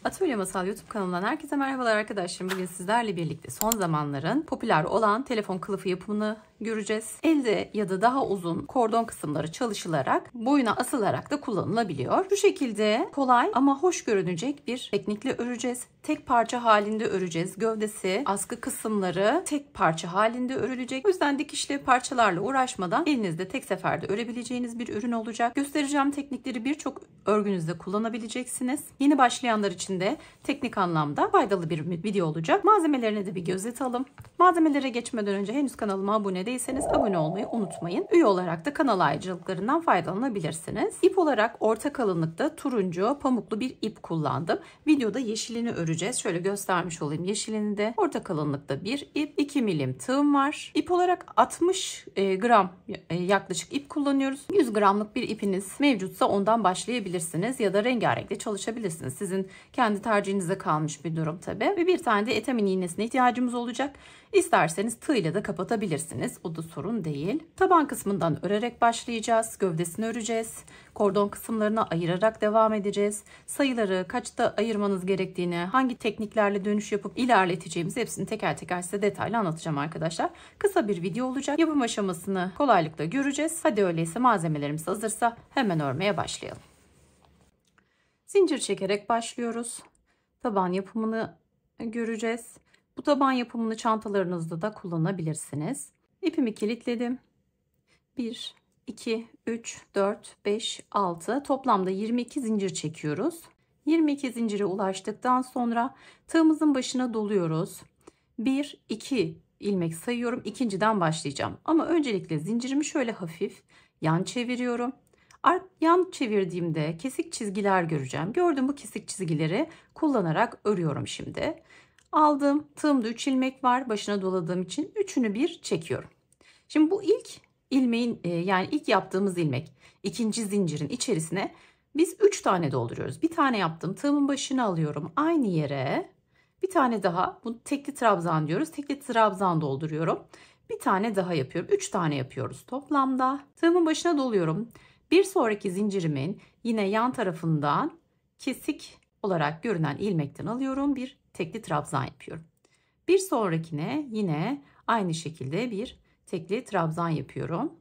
Atölye Masal YouTube kanalından herkese merhabalar arkadaşlarım. Bugün sizlerle birlikte son zamanların popüler olan telefon kılıfı yapımını göreceğiz. Elde ya da daha uzun kordon kısımları çalışılarak boyuna asılarak da kullanılabiliyor. Bu şekilde kolay ama hoş görünecek bir teknikle öreceğiz. Tek parça halinde öreceğiz. Gövdesi, askı kısımları tek parça halinde örülecek. O yüzden dikişli parçalarla uğraşmadan elinizde tek seferde örebileceğiniz bir ürün olacak. Göstereceğim teknikleri birçok örgünüzde kullanabileceksiniz. Yeni başlayanlar için de teknik anlamda faydalı bir video olacak. Malzemelerine de bir göz atalım. Malzemelere geçmeden önce henüz kanalıma abone değilseniz abone olmayı unutmayın. Üye olarak da kanal ayrıcalıklarından faydalanabilirsiniz. İp olarak orta kalınlıkta turuncu pamuklu bir ip kullandım. Videoda yeşilini öreceğiz. Şöyle göstermiş olayım yeşilini de. Orta kalınlıkta bir ip, 2 milim tığım var. İp olarak 60 gram yaklaşık ip kullanıyoruz. 100 gramlık bir ipiniz mevcutsa ondan başlayabilirsiniz ya da rengarenkle çalışabilirsiniz. Sizin kendi tercihinize kalmış bir durum tabi. Ve bir tane de etamin iğnesine ihtiyacımız olacak. İsterseniz tığ ile de kapatabilirsiniz. O da sorun değil. Taban kısmından örerek başlayacağız. Gövdesini öreceğiz. Kordon kısımlarına ayırarak devam edeceğiz. Sayıları kaçta ayırmanız gerektiğini, hangi tekniklerle dönüş yapıp ilerleteceğimizi hepsini teker teker size detaylı anlatacağım arkadaşlar. Kısa bir video olacak. Yapım aşamasını kolaylıkla göreceğiz. Hadi öyleyse malzemelerimiz hazırsa hemen örmeye başlayalım. Zincir çekerek başlıyoruz. Taban yapımını göreceğiz. Bu taban yapımını çantalarınızda da kullanabilirsiniz. İpimi kilitledim. 1, 2, 3, 4, 5, 6. Toplamda 22 zincir çekiyoruz. 22 zincire ulaştıktan sonra tığımızın başına doluyoruz. 1, 2 ilmek sayıyorum. İkinciden başlayacağım. Ama öncelikle zincirimi şöyle hafif yan çeviriyorum. Yan çevirdiğimde kesik çizgiler göreceğim. Gördüğüm bu kesik çizgileri kullanarak örüyorum şimdi. Aldım. Tığımda 3 ilmek var. Başına doladığım için üçünü bir çekiyorum. Şimdi bu ilk ilmeğin yani ilk yaptığımız ilmek ikinci zincirin içerisine biz 3 tane dolduruyoruz. Bir tane yaptım. Tığımın başına alıyorum. Aynı yere bir tane daha. Bu tekli trabzan diyoruz. Tekli trabzan dolduruyorum. Bir tane daha yapıyorum. 3 tane yapıyoruz toplamda. Tığımın başına doluyorum. Bir sonraki zincirimin yine yan tarafından kesik olarak görünen ilmekten alıyorum. Bir tekli trabzan yapıyorum. Bir sonrakine yine aynı şekilde bir tekli trabzan yapıyorum.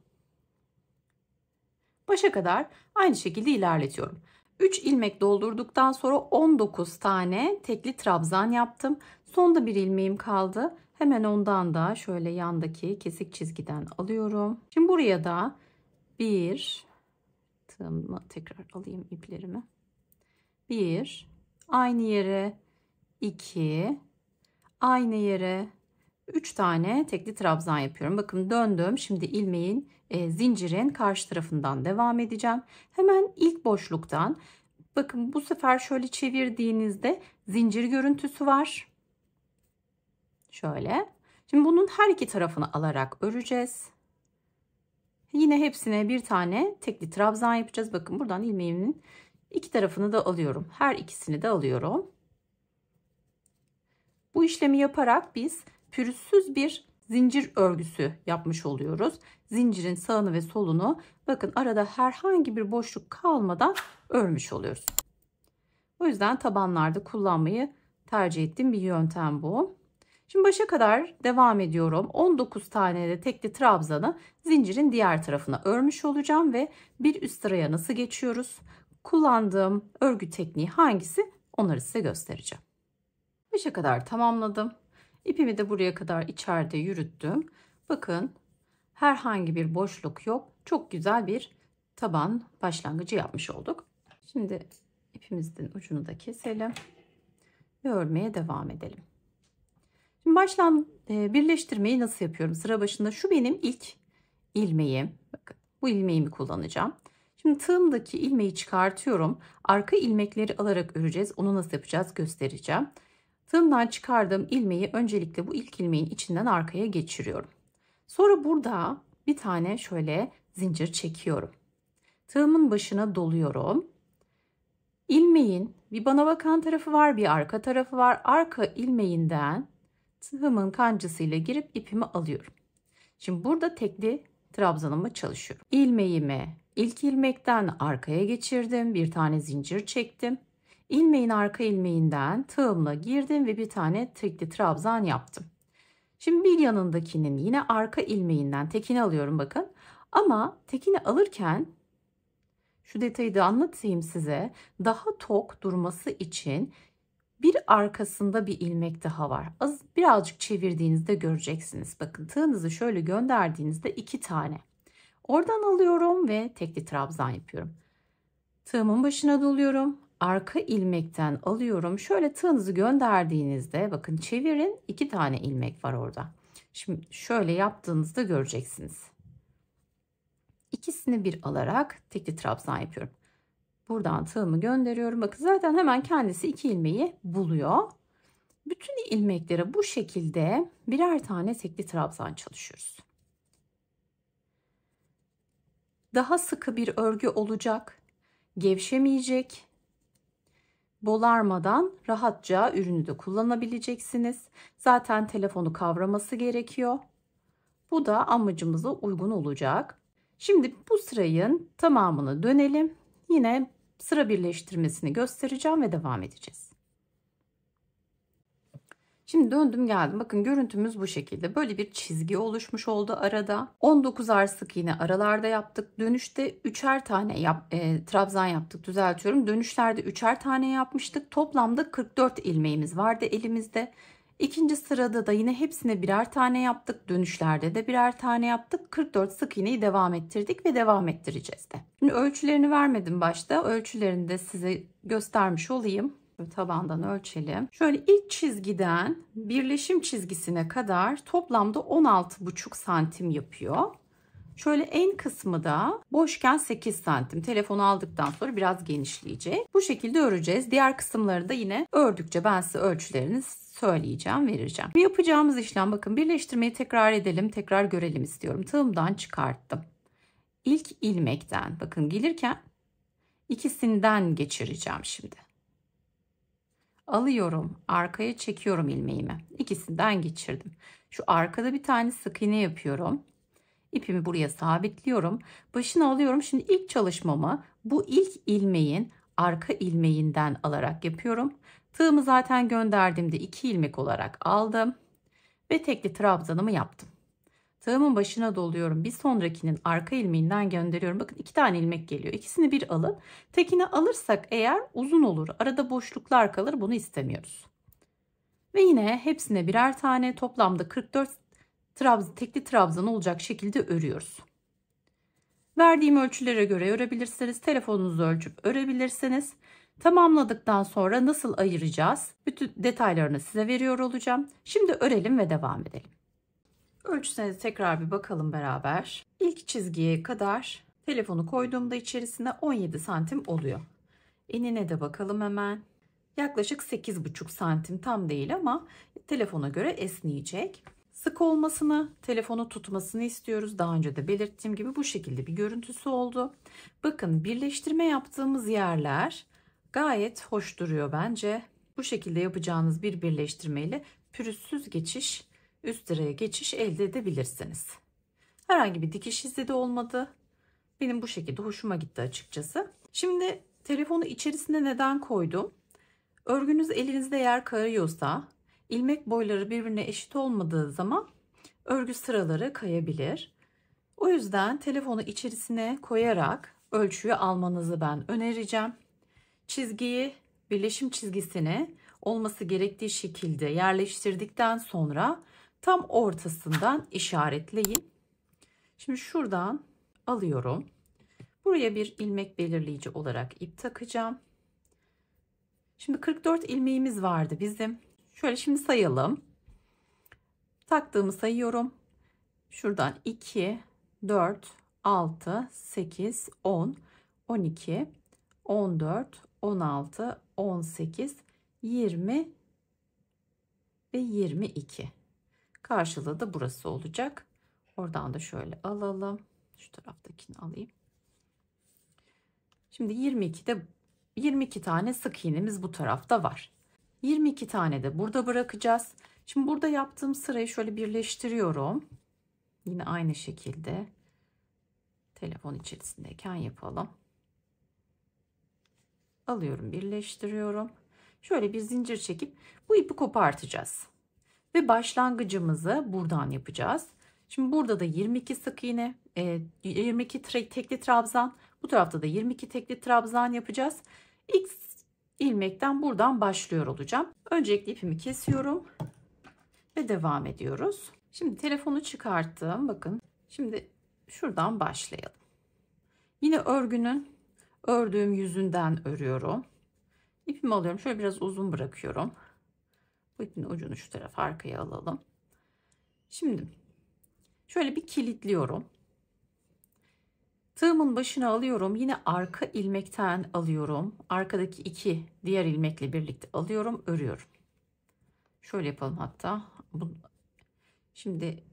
Başa kadar aynı şekilde ilerletiyorum. 3 ilmek doldurduktan sonra 19 tane tekli trabzan yaptım. Sonda bir ilmeğim kaldı. Hemen ondan da şöyle yandaki kesik çizgiden alıyorum. Şimdi buraya da tığımı tekrar alayım iplerimi. 1, aynı yere 2, aynı yere 3 tane tekli trabzan yapıyorum. Bakın döndüm. Şimdi ilmeğin zincirin karşı tarafından devam edeceğim. Hemen ilk boşluktan bakın bu sefer şöyle çevirdiğinizde zincir görüntüsü var. Şöyle. Şimdi bunun her iki tarafını alarak öreceğiz. Yine hepsine bir tane tekli trabzan yapacağız. Bakın buradan ilmeğimin iki tarafını da alıyorum. Her ikisini de alıyorum. Bu işlemi yaparak biz pürüzsüz bir zincir örgüsü yapmış oluyoruz. Zincirin sağını ve solunu bakın arada herhangi bir boşluk kalmadan örmüş oluyoruz. O yüzden tabanlarda kullanmayı tercih ettiğim bir yöntem bu. Şimdi başa kadar devam ediyorum. 19 tane de tekli trabzanı zincirin diğer tarafına örmüş olacağım ve bir üst sıraya nasıl geçiyoruz? Kullandığım örgü tekniği hangisi? Onları size göstereceğim. Başa kadar tamamladım. İpimi de buraya kadar içeride yürüttüm. Bakın herhangi bir boşluk yok. Çok güzel bir taban başlangıcı yapmış olduk. Şimdi ipimizin ucunu da keselim ve örmeye devam edelim. Şimdi birleştirmeyi nasıl yapıyorum? Sıra başında şu benim ilk ilmeğim. Bakın bu ilmeğimi kullanacağım. Şimdi tığımdaki ilmeği çıkartıyorum. Arka ilmekleri alarak öreceğiz. Onu nasıl yapacağız göstereceğim. Tığımdan çıkardığım ilmeği öncelikle bu ilk ilmeğin içinden arkaya geçiriyorum. Sonra burada bir tane şöyle zincir çekiyorum. Tığımın başına doluyorum. İlmeğin bir bana bakan tarafı var, bir arka tarafı var. Arka ilmeğinden tığımın kancasıyla girip ipimi alıyorum. Şimdi burada tekli trabzanımı çalışıyorum. İlmeğimi ilk ilmekten arkaya geçirdim. Bir tane zincir çektim. İlmeğin arka ilmeğinden tığımla girdim ve bir tane tekli trabzan yaptım. Şimdi bir yanındakinin yine arka ilmeğinden tekini alıyorum bakın. Ama tekini alırken şu detayı da anlatayım size. Daha tok durması için bir arkasında bir ilmek daha var. Birazcık çevirdiğinizde göreceksiniz. Bakın tığınızı şöyle gönderdiğinizde 2 tane. Oradan alıyorum ve tekli trabzan yapıyorum. Tığımın başına doluyorum. Arka ilmekten alıyorum. Şöyle tığınızı gönderdiğinizde bakın çevirin, 2 tane ilmek var orada. Şimdi şöyle yaptığınızda göreceksiniz. İkisini bir alarak tekli trabzan yapıyorum. Buradan tığımı gönderiyorum. Bakın zaten hemen kendisi 2 ilmeği buluyor. Bütün ilmeklere bu şekilde birer tane tekli trabzan çalışıyoruz. Daha sıkı bir örgü olacak. Gevşemeyecek. Bolarmadan rahatça ürünü de kullanabileceksiniz. Zaten telefonu kavraması gerekiyor. Bu da amacımıza uygun olacak. Şimdi bu sırayın tamamını dönelim. Yine sıra birleştirmesini göstereceğim ve devam edeceğiz. Şimdi döndüm geldim. Bakın görüntümüz bu şekilde. Böyle bir çizgi oluşmuş oldu arada. 19'ar sık iğne aralarda yaptık. Dönüşte 3'er tane trabzan yaptık. Düzeltiyorum. Dönüşlerde 3'er tane yapmıştık. Toplamda 44 ilmeğimiz vardı elimizde. İkinci sırada da yine hepsine birer tane yaptık. Dönüşlerde de birer tane yaptık. 44 sık iğneyi devam ettirdik ve devam ettireceğiz de. Şimdi ölçülerini vermedim başta. Ölçülerini de size göstermiş olayım. Tabandan ölçelim. Şöyle ilk çizgiden birleşim çizgisine kadar toplamda 16,5 santim yapıyor. Şöyle en kısmı da boşken 8 santim. Telefonu aldıktan sonra biraz genişleyecek. Bu şekilde öreceğiz. Diğer kısımları da yine ördükçe ben size ölçülerini söyleyeceğim, vereceğim. Yapacağımız işlem bakın, birleştirmeyi tekrar edelim, tekrar görelim istiyorum. Tığımdan çıkarttım. İlk ilmekten bakın gelirken ikisinden geçireceğim şimdi. Alıyorum, arkaya çekiyorum ilmeğimi. İkisinden geçirdim. Şu arkada bir tane sık iğne yapıyorum. İpimi buraya sabitliyorum. Başını alıyorum. Şimdi ilk çalışmamı bu ilk ilmeğin arka ilmeğinden alarak yapıyorum. Tığımı zaten gönderdiğimde 2 ilmek olarak aldım ve tekli trabzanımı yaptım. Tığımın başına doluyorum. Bir sonrakinin arka ilmeğinden gönderiyorum. Bakın 2 tane ilmek geliyor. İkisini bir alın. Tekini alırsak eğer uzun olur. Arada boşluklar kalır. Bunu istemiyoruz. Ve yine hepsine birer tane, toplamda 44 tekli trabzan olacak şekilde örüyoruz. Verdiğim ölçülere göre örebilirsiniz. Telefonunuzu ölçüp örebilirsiniz. Tamamladıktan sonra nasıl ayıracağız? Bütün detaylarını size veriyor olacağım. Şimdi örelim ve devam edelim. Ölçüsüne de tekrar bir bakalım beraber. İlk çizgiye kadar telefonu koyduğumda içerisine 17 santim oluyor. Enine de bakalım hemen. Yaklaşık 8,5 santim, tam değil ama telefona göre esneyecek. Sık olmasını, telefonu tutmasını istiyoruz. Daha önce de belirttiğim gibi bu şekilde bir görüntüsü oldu. Bakın birleştirme yaptığımız yerler gayet hoş duruyor bence. Bu şekilde yapacağınız bir birleştirmeyle pürüzsüz geçiş, üst direğe geçiş elde edebilirsiniz. Herhangi bir dikiş izi de olmadı. Benim bu şekilde hoşuma gitti açıkçası. Şimdi telefonu içerisine neden koydum? Örgünüz elinizde eğer kayıyorsa, ilmek boyları birbirine eşit olmadığı zaman örgü sıraları kayabilir. O yüzden telefonu içerisine koyarak ölçüyü almanızı ben önereceğim. Çizgiyi, birleşim çizgisini olması gerektiği şekilde yerleştirdikten sonra tam ortasından işaretleyin. Şimdi şuradan alıyorum. Buraya bir ilmek belirleyici olarak ip takacağım. Şimdi 44 ilmeğimiz vardı bizim. Şöyle şimdi sayalım. Taktığımı sayıyorum. Şuradan 2, 4, 6, 8, 10, 12, 14, 16, 18, 20 ve 22. Karşılığı da burası olacak. Oradan da şöyle alalım. Şu taraftakini alayım. Şimdi 22 tane sık iğnemiz bu tarafta var. 22 tane de burada bırakacağız. Şimdi burada yaptığım sırayı şöyle birleştiriyorum. Yine aynı şekilde telefon içerisindeyken yapalım. alıyorum, birleştiriyorum. Şöyle bir zincir çekip bu ipi kopartacağız. Ve başlangıcımızı buradan yapacağız. Şimdi burada da 22 sık iğne, 22 tekli trabzan. Bu tarafta da 22 tekli trabzan yapacağız. İlk ilmekten buradan başlıyor olacağım. Öncelikle ipimi kesiyorum ve devam ediyoruz. Şimdi telefonu çıkarttım. Bakın. Şimdi şuradan başlayalım. Yine ördüğüm yüzünden örüyorum. İpimi alıyorum. Şöyle biraz uzun bırakıyorum. Bu ipin ucunu şu tarafa arkaya alalım. Şimdi şöyle bir kilitliyorum. Tığımın başına alıyorum. Yine arka ilmekten alıyorum. Arkadaki iki diğer ilmekle birlikte alıyorum. Örüyorum. Şöyle yapalım hatta. Şimdi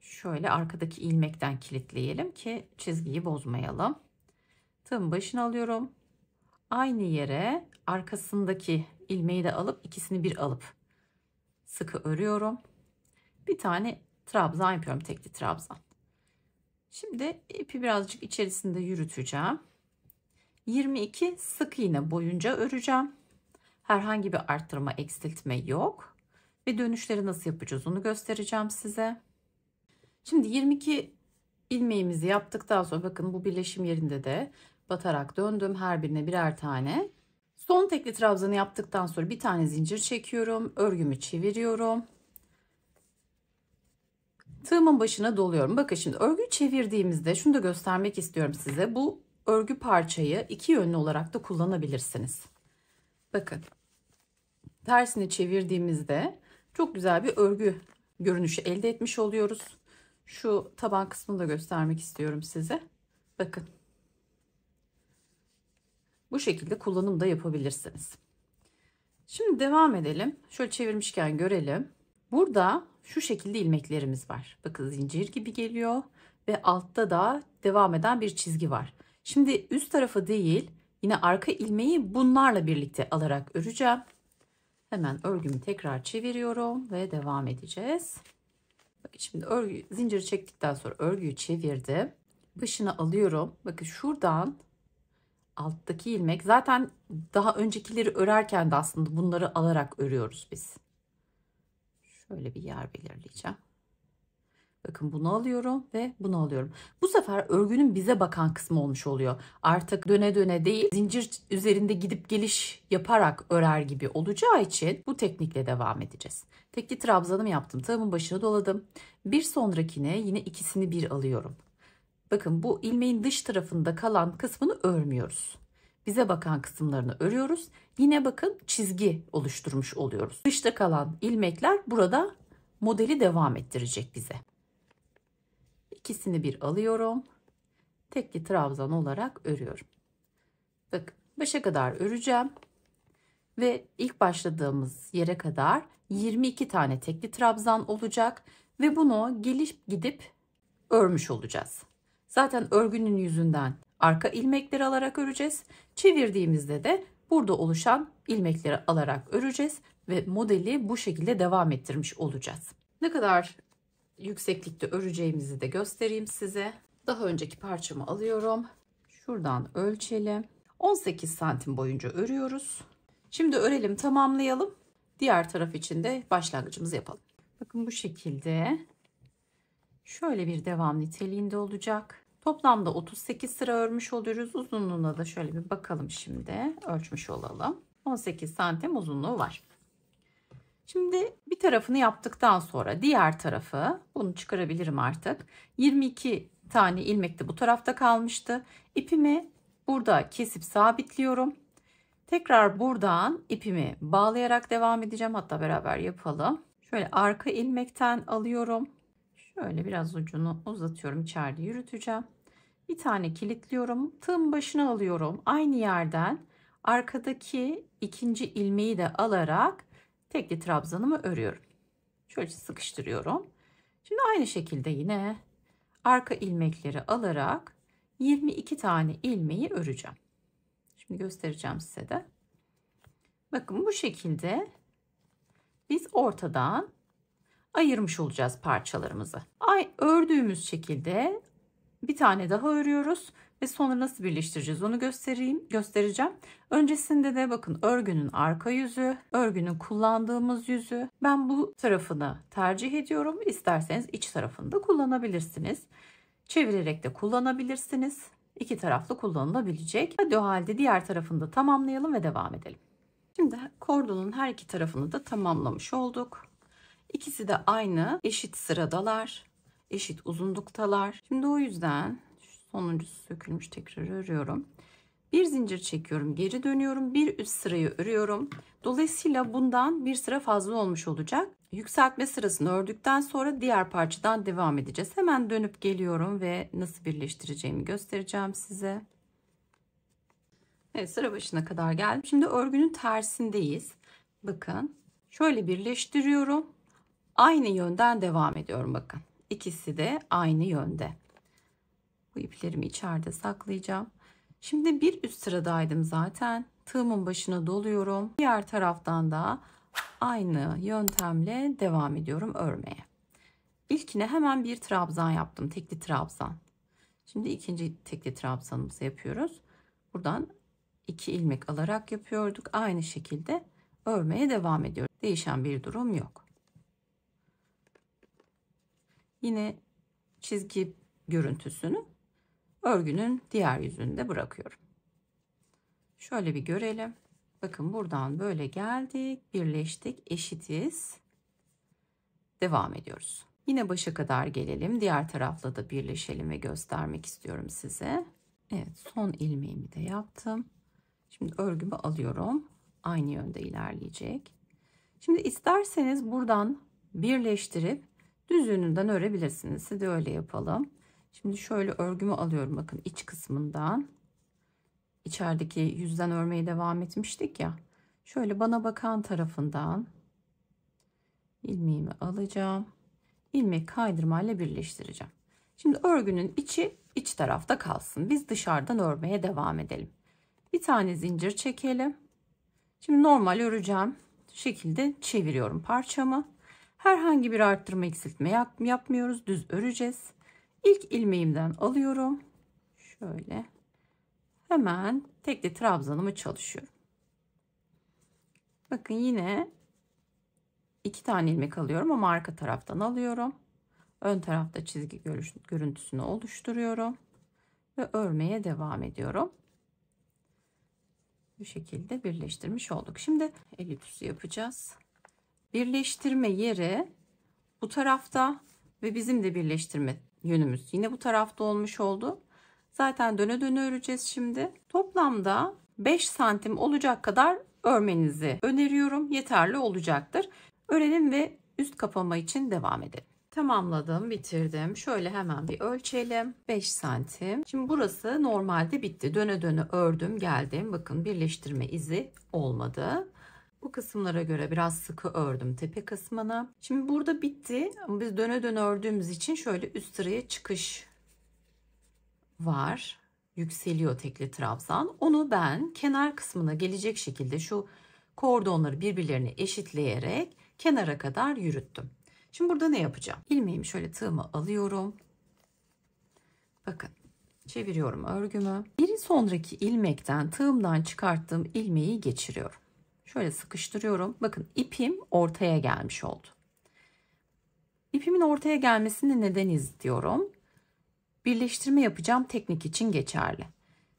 şöyle arkadaki ilmekten kilitleyelim ki çizgiyi bozmayalım. Tığımın başına alıyorum. Aynı yere arkasındaki ilmeği de alıp ikisini bir alıp sıkı örüyorum. Bir tane trabzan yapıyorum, tekli trabzan. Şimdi ipi birazcık içerisinde yürüteceğim. 22 sık iğne boyunca öreceğim. Herhangi bir arttırma, eksiltme yok. Ve dönüşleri nasıl yapacağız onu göstereceğim size. Şimdi 22 ilmeğimizi yaptıktan sonra bakın bu birleşim yerinde de batarak döndüm. Her birine birer tane. Son tekli trabzanı yaptıktan sonra bir tane zincir çekiyorum. Örgümü çeviriyorum. Tığımın başına doluyorum. Bakın şimdi örgüyü çevirdiğimizde şunu da göstermek istiyorum size. Bu örgü parçayı iki yönlü olarak da kullanabilirsiniz. Bakın. Tersini çevirdiğimizde çok güzel bir örgü görünüşü elde etmiş oluyoruz. Şu taban kısmını da göstermek istiyorum size. Bakın. Bu şekilde kullanım da yapabilirsiniz. Şimdi devam edelim. Şöyle çevirmişken görelim. Burada şu şekilde ilmeklerimiz var. Bakın zincir gibi geliyor ve altta da devam eden bir çizgi var. Şimdi üst tarafı değil, yine arka ilmeği bunlarla birlikte alarak öreceğim. Hemen örgümü tekrar çeviriyorum ve devam edeceğiz. Bakın şimdi zinciri çektikten sonra örgüyü çevirdim. Başına alıyorum. Bakın şuradan alttaki ilmek, zaten daha öncekileri örerken de aslında bunları alarak örüyoruz biz. Şöyle bir yer belirleyeceğim. Bakın bunu alıyorum ve bunu alıyorum. Bu sefer örgünün bize bakan kısmı olmuş oluyor. Artık döne döne değil, zincir üzerinde gidip geliş yaparak örer gibi olacağı için bu teknikle devam edeceğiz. Tekli trabzanımı yaptım. Tığımın başına doladım. Bir sonrakine yine ikisini bir alıyorum. Bakın bu ilmeğin dış tarafında kalan kısmını örmüyoruz. Bize bakan kısımlarını örüyoruz. Yine bakın çizgi oluşturmuş oluyoruz. Dışta kalan ilmekler burada modeli devam ettirecek bize. İkisini bir alıyorum. Tekli trabzan olarak örüyorum. Bakın başa kadar öreceğim. Ve ilk başladığımız yere kadar 22 tane tekli trabzan olacak. Ve bunu gelip gidip örmüş olacağız. Zaten örgünün yüzünden arka ilmekleri alarak öreceğiz. Çevirdiğimizde de burada oluşan ilmekleri alarak öreceğiz. Ve modeli bu şekilde devam ettirmiş olacağız. Ne kadar yükseklikte öreceğimizi de göstereyim size. Daha önceki parçamı alıyorum. Şuradan ölçelim. 18 santim boyunca örüyoruz. Şimdi örelim, tamamlayalım. Diğer taraf için de başlangıcımızı yapalım. Bakın bu şekilde şöyle bir devam niteliğinde olacak. Toplamda 38 sıra örmüş oluyoruz. Uzunluğuna da şöyle bir bakalım şimdi. Ölçmüş olalım. 18 santim uzunluğu var. Şimdi bir tarafını yaptıktan sonra diğer tarafı, bunu çıkarabilirim artık. 22 tane ilmek de bu tarafta kalmıştı. İpimi burada kesip sabitliyorum. Tekrar buradan ipimi bağlayarak devam edeceğim. Hatta beraber yapalım. Şöyle arka ilmekten alıyorum. Şöyle biraz ucunu uzatıyorum. İçeride yürüteceğim. Bir tane kilitliyorum. Tığın başına alıyorum. Aynı yerden arkadaki ikinci ilmeği de alarak tekli trabzanımı örüyorum. Şöyle sıkıştırıyorum. Şimdi aynı şekilde yine arka ilmekleri alarak 22 tane ilmeği öreceğim. Şimdi göstereceğim size de. Bakın bu şekilde biz ortadan ayırmış olacağız parçalarımızı. Ördüğümüz şekilde bir tane daha örüyoruz ve sonra nasıl birleştireceğiz onu göstereceğim. Öncesinde de bakın örgünün arka yüzü, örgünün kullandığımız yüzü. Ben bu tarafını tercih ediyorum. İsterseniz iç tarafını da kullanabilirsiniz. Çevirerek de kullanabilirsiniz. İki taraflı kullanılabilecek. Hadi o halde diğer tarafını da tamamlayalım ve devam edelim. Şimdi kordonun her iki tarafını da tamamlamış olduk. İkisi de aynı, eşit sıradalar, eşit uzunluktalar. Şimdi o yüzden sonuncusu sökülmüş, tekrar örüyorum. Bir zincir çekiyorum, geri dönüyorum, bir üst sırayı örüyorum. Dolayısıyla bundan bir sıra fazla olmuş olacak. Yükseltme sırasını ördükten sonra diğer parçadan devam edeceğiz. Hemen dönüp geliyorum ve nasıl birleştireceğimi göstereceğim size. Evet, sıra başına kadar geldim. Şimdi örgünün tersindeyiz. Bakın şöyle birleştiriyorum. Aynı yönden devam ediyorum bakın. İkisi de aynı yönde. Bu iplerimi içeride saklayacağım. Şimdi bir üst sıradaydım zaten. Tığımın başına doluyorum. Diğer taraftan da aynı yöntemle devam ediyorum örmeye. İlkine hemen bir trabzan yaptım. Tekli trabzan. Şimdi ikinci tekli trabzanımızı yapıyoruz. Buradan 2 ilmek alarak yapıyorduk. Aynı şekilde örmeye devam ediyoruz. Değişen bir durum yok. Yine çizgi görüntüsünü örgünün diğer yüzünde bırakıyorum. Şöyle bir görelim. Bakın buradan böyle geldik, birleştik, eşitiz. Devam ediyoruz. Yine başa kadar gelelim. Diğer tarafla da birleşelim ve göstermek istiyorum size. Evet, son ilmeğimi de yaptım. Şimdi örgümü alıyorum. Aynı yönde ilerleyecek. Şimdi isterseniz buradan birleştirip düz yönünden örebilirsiniz. Siz de öyle yapalım. Şimdi şöyle örgümü alıyorum. Bakın iç kısmından. İçerideki yüzden örmeye devam etmiştik ya. Şöyle bana bakan tarafından ilmeğimi alacağım. İlmek kaydırmayla birleştireceğim. Şimdi örgünün içi iç tarafta kalsın. Biz dışarıdan örmeye devam edelim. Bir tane zincir çekelim. Şimdi normal öreceğim şekilde çeviriyorum parçamı. Herhangi bir arttırma eksiltme yapmıyoruz. Düz öreceğiz. İlk ilmeğimden alıyorum. Şöyle hemen tekli trabzanımı çalışıyorum. Bakın yine 2 tane ilmek alıyorum ama arka taraftan alıyorum. Ön tarafta çizgi görüntüsünü oluşturuyorum ve örmeye devam ediyorum. Bu şekilde birleştirmiş olduk. Şimdi elipsi yapacağız. Birleştirme yeri bu tarafta ve bizim de birleştirme yönümüz yine bu tarafta olmuş oldu. Zaten döne döne öreceğiz şimdi. Toplamda 5 santim olacak kadar örmenizi öneriyorum. Yeterli olacaktır. Örelim ve üst kapama için devam edelim. Tamamladım, bitirdim. Şöyle hemen bir ölçelim. 5 santim. Şimdi burası normalde bitti. Döne döne ördüm, geldim. Bakın birleştirme izi olmadı. Bu kısımlara göre biraz sıkı ördüm tepe kısmını. Şimdi burada bitti. Ama biz döne döne ördüğümüz için şöyle üst sıraya çıkış var. Yükseliyor tekli trabzan. Onu ben kenar kısmına gelecek şekilde şu kordonları birbirlerine eşitleyerek kenara kadar yürüttüm. Şimdi burada ne yapacağım? İlmeğimi şöyle tığımı alıyorum. Bakın çeviriyorum örgümü. Bir sonraki ilmekten tığımdan çıkarttığım ilmeği geçiriyorum. Şöyle sıkıştırıyorum. Bakın ipim ortaya gelmiş oldu. İpimin ortaya gelmesini neden izliyorum? Birleştirme yapacağım teknik için geçerli.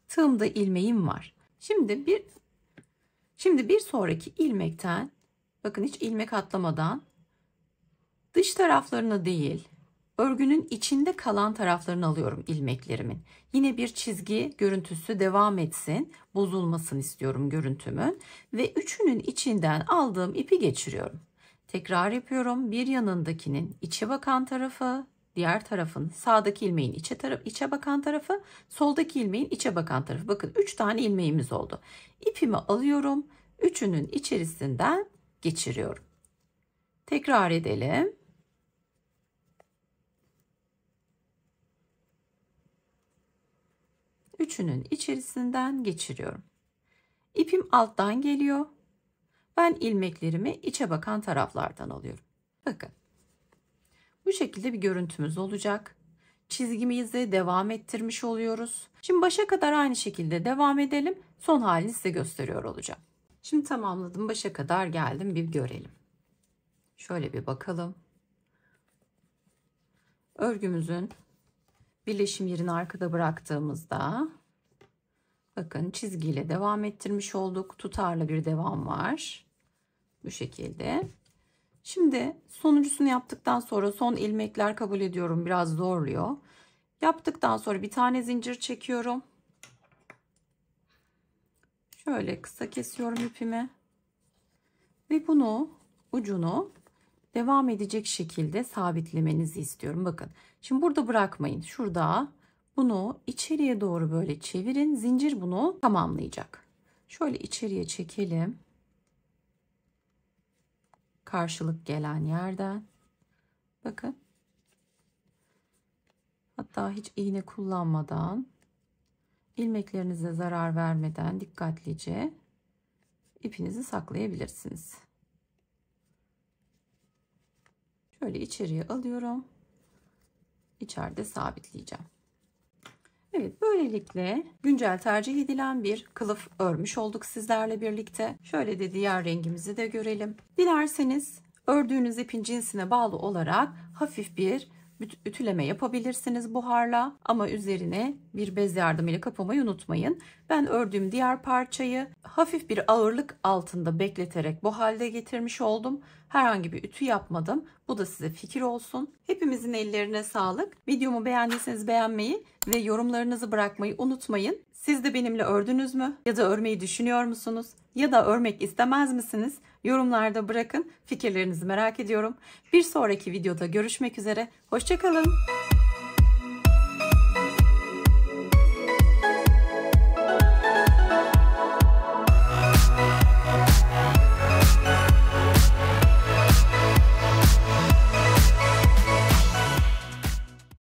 Tığımda ilmeğim var. Şimdi bir sonraki ilmekten bakın hiç ilmek atlamadan dış taraflarını değil, örgünün içinde kalan taraflarını alıyorum ilmeklerimin. Yine bir çizgi görüntüsü devam etsin, bozulmasın istiyorum görüntümün ve üçünün içinden aldığım ipi geçiriyorum. Tekrar yapıyorum. Bir yanındakinin içe bakan tarafı, diğer tarafın sağdaki ilmeğin içe bakan tarafı, soldaki ilmeğin içe bakan tarafı. Bakın 3 tane ilmeğimiz oldu. İpimi alıyorum, üçünün içerisinden geçiriyorum. Tekrar edelim. Üçünün içerisinden geçiriyorum. İpim alttan geliyor. Ben ilmeklerimi içe bakan taraflardan alıyorum. Bakın. Bu şekilde bir görüntümüz olacak. çizgimizi devam ettirmiş oluyoruz. Şimdi başa kadar aynı şekilde devam edelim. Son halini size gösteriyor olacağım. Şimdi tamamladım. Başa kadar geldim. Bir görelim. Şöyle bir bakalım. Örgümüzün birleşim yerini arkada bıraktığımızda bakın çizgiyle devam ettirmiş olduk. Tutarlı bir devam var. Bu şekilde. Şimdi sonuncusunu yaptıktan sonra son ilmekler kabul ediyorum biraz zorluyor. Yaptıktan sonra bir tane zincir çekiyorum. Şöyle kısa kesiyorum ipimi. Ve bunu ucunu devam edecek şekilde sabitlemenizi istiyorum. Bakın şimdi burada bırakmayın. Şurada bunu içeriye doğru böyle çevirin. Zincir bunu tamamlayacak. Şöyle içeriye çekelim. Karşılık gelen yerden. Bakın. Hatta hiç iğne kullanmadan, ilmeklerinize zarar vermeden dikkatlice ipinizi saklayabilirsiniz. Şöyle içeriye alıyorum. İçeride sabitleyeceğim. Evet, böylelikle güncel tercih edilen bir kılıf örmüş olduk sizlerle birlikte. Şöyle de diğer rengimizi de görelim. Dilerseniz ördüğünüz ipin cinsine bağlı olarak hafif bir ütüleme yapabilirsiniz buharla, ama üzerine bir bez yardımıyla kapamayı unutmayın. Ben ördüğüm diğer parçayı hafif bir ağırlık altında bekleterek bu halde getirmiş oldum. Herhangi bir ütü yapmadım. Bu da size fikir olsun. Hepimizin ellerine sağlık. Videomu beğendiyseniz beğenmeyi ve yorumlarınızı bırakmayı unutmayın. Siz de benimle ördünüz mü? Ya da örmeyi düşünüyor musunuz? Ya da örmek istemez misiniz? Yorumlarda bırakın. Fikirlerinizi merak ediyorum. Bir sonraki videoda görüşmek üzere. Hoşça kalın.